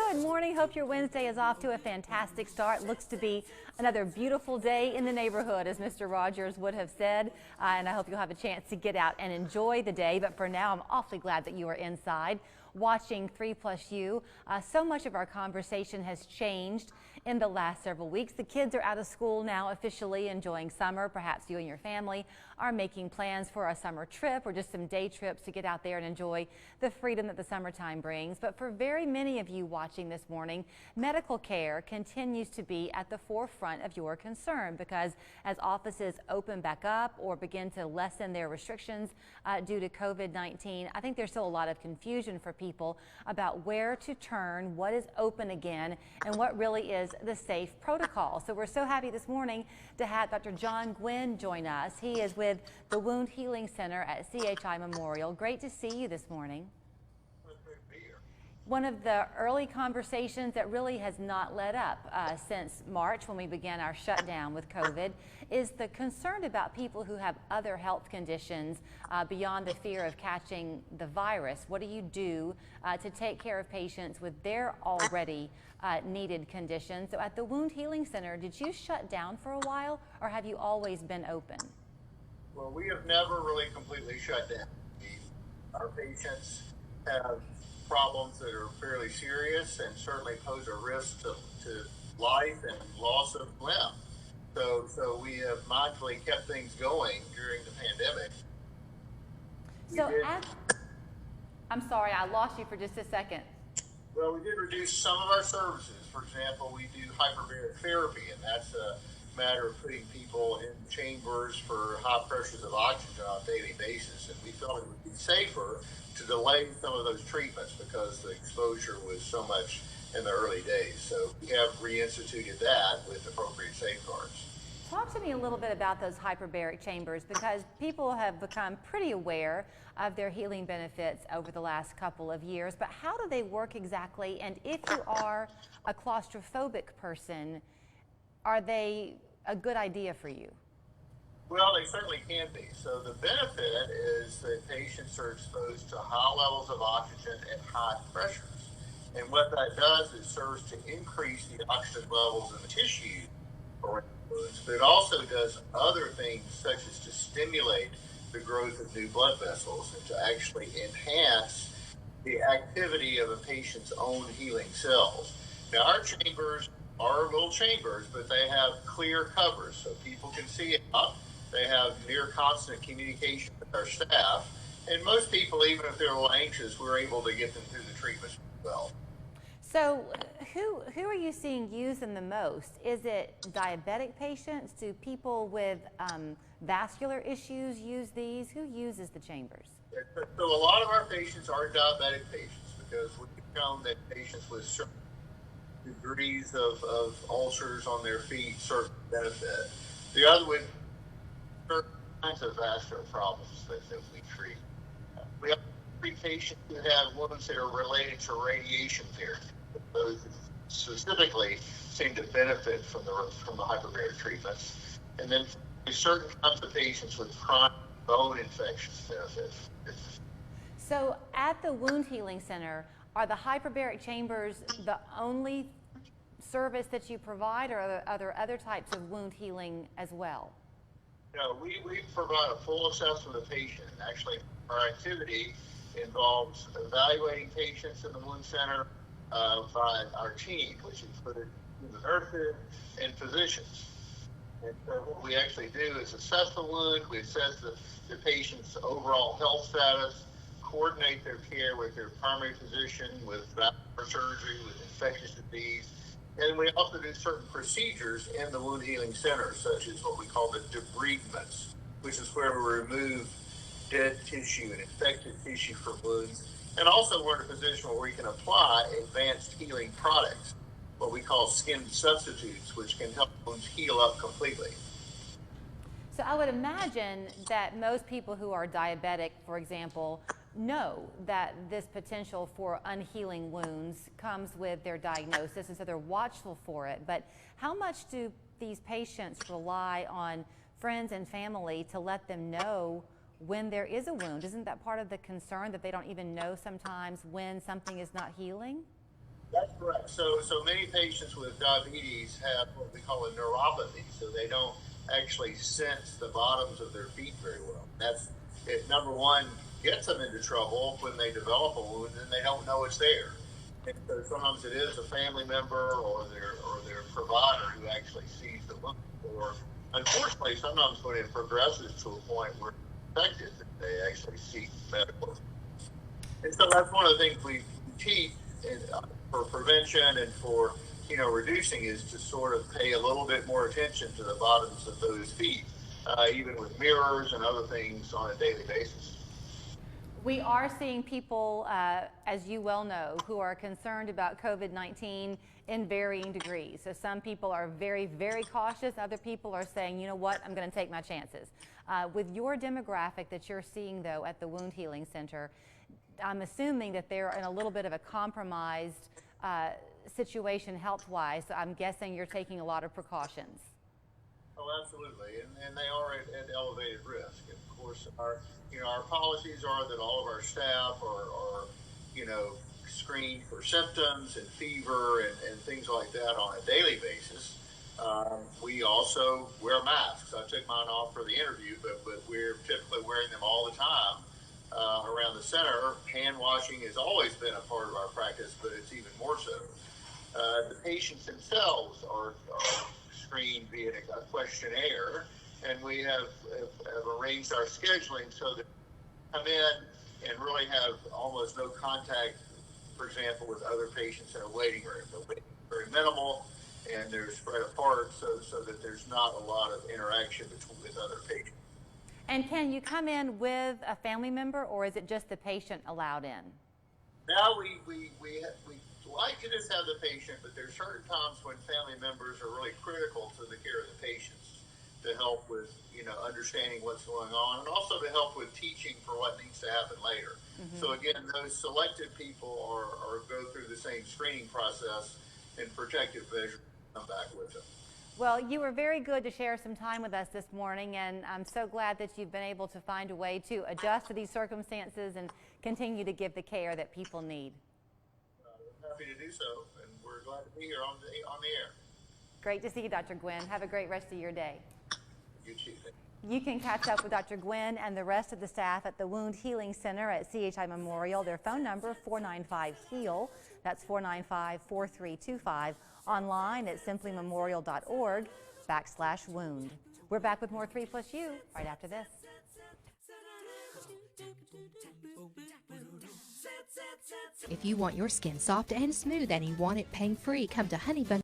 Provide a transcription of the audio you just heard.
Good morning. Hope your Wednesday is off to a fantastic start. Looks to be another beautiful day in the neighborhood, as Mr. Rogers would have said. And I hope you'll have a chance to get out and enjoy the day. But for now, I'm awfully glad that you are inside watching 3+U. So much of our conversation has changed in the last several weeks. The kids are out of school now, officially enjoying summer. Perhaps you and your family are making plans for a summer trip or just some day trips to get out there and enjoy the freedom that the summertime brings. But for very many of you watching this morning, medical care continues to be at the forefront of your concern, because as offices open back up or begin to lessen their restrictions due to COVID-19, I think there's still a lot of confusion for people about where to turn, what is open again, and what really is the safe protocol. So we're so happy this morning to have Dr. John Gwynn join us. He is with the Wound Healing Center at CHI Memorial. Great to see you this morning. One of the early conversations that really has not let up since March, when we began our shutdown with COVID, is the concern about people who have other health conditions beyond the fear of catching the virus. What do you do to take care of patients with their already needed conditions? So at the Wound Healing Center, did you shut down for a while, or have you always been open? Well, we have never really completely shut down. Our patients have problems that are fairly serious and certainly pose a risk to life and loss of limb. So we have mindfully kept things going during the pandemic. I'm sorry, I lost you for just a second. Well, we did reduce some of our services. For example, we do hyperbaric therapy, and that's a matter of putting people in chambers for high pressures of oxygen on a daily basis. And we felt it would be safer to delay some of those treatments because the exposure was so much in the early days. So we have reinstituted that with appropriate safeguards. Talk to me a little bit about those hyperbaric chambers, because people have become pretty aware of their healing benefits over the last couple of years. But how do they work exactly? And if you are a claustrophobic person, are they a good idea for you? Well, they certainly can be. So the benefit is that patients are exposed to high levels of oxygen at high pressures. And what that does is serves to increase the oxygen levels in the tissue around the wounds, but it also does other things, such as to stimulate the growth of new blood vessels and to actually enhance the activity of a patient's own healing cells. Now, our chambers are little chambers, but they have clear covers so people can see it up. They have near constant communication with our staff. And most people, even if they're a little anxious, we're able to get them through the treatments well. So who are you seeing use them the most? Is it diabetic patients? Do people with vascular issues use these? Who uses the chambers? So a lot of our patients are diabetic patients, because we've shown that patients with certain degrees of ulcers on their feet certainly benefit. The other with certain kinds of vascular problems that we treat. We also treat patients who have wounds that are related to radiation therapy. Those specifically seem to benefit from the hyperbaric treatments. And then certain kinds of patients with chronic bone infections benefit. So at the Wound Healing Center, are the hyperbaric chambers the only service that you provide, or are there other types of wound healing as well? No, we provide a full assessment of the patient. Actually, our activity involves evaluating patients in the wound center by our team, which includes the nurses and physicians. And so what we actually do is assess the wound, we assess the patient's overall health status, coordinate their care with their primary physician, with vascular surgery, with infectious disease. And we also do certain procedures in the Wound Healing Center, such as what we call the debridements, which is where we remove dead tissue and infected tissue from wounds. And also we're in a position where we can apply advanced healing products, what we call skin substitutes, which can help wounds heal up completely. So I would imagine that most people who are diabetic, for example, know that this potential for unhealing wounds comes with their diagnosis, and so they're watchful for it. But how much do these patients rely on friends and family to let them know when there is a wound? Isn't that part of the concern, that they don't even know sometimes when something is not healing? That's correct. So many patients with diabetes have what we call a neuropathy, so they don't actually sense the bottoms of their feet very well. That's it. Number one, gets them into trouble when they develop a wound and they don't know it's there. And so sometimes it is a family member or their provider who actually sees the wound. Or unfortunately, sometimes when it progresses to a point where it's infected, they actually seek medical. And so that's one of the things we teach for prevention and for reducing is to sort of pay a little bit more attention to the bottoms of those feet, even with mirrors and other things on a daily basis. We are seeing people, as you well know, who are concerned about COVID-19 in varying degrees. So some people are very, very cautious. Other people are saying, you know what, I'm going to take my chances. With your demographic that you're seeing, though, at the Wound Healing Center, I'm assuming that they're in a little bit of a compromised situation health-wise. So I'm guessing you're taking a lot of precautions. Oh, absolutely, and they are at elevated risk. And of course, our policies are that all of our staff are screened for symptoms and fever and things like that on a daily basis. We also wear masks. I took mine off for the interview, but we're typically wearing them all the time around the center. Hand washing has always been a part of our practice, but it's even more so. The patients themselves are screened via a questionnaire, and we have arranged our scheduling so that they come in and really have almost no contact, for example, with other patients in a waiting room. The waiting is very minimal, and they're spread apart so that there's not a lot of interaction with other patients. And can you come in with a family member, or is it just the patient allowed in? Now we like to just have the patient, but there's certain times when family members are really critical to the care of the patients to help with understanding what's going on and also to help with teaching for what needs to happen later. Mm-hmm. So again, those selected people are go through the same screening process and protective measures come back with them. Well, you were very good to share some time with us this morning, and I'm so glad that you've been able to find a way to adjust to these circumstances and continue to give the care that people need. I'm happy to do so, and we're glad to be here on the air. Great to see you, Dr. Gwynn. Have a great rest of your day. You too. You can catch up with Dr. Gwynn and the rest of the staff at the Wound Healing Center at CHI Memorial. Their phone number, 495-HEAL. That's 495-4325. Online at simplymemorial.org/wound. We're back with more 3+U right after this. If you want your skin soft and smooth and you want it pain-free, come to Honey Bun.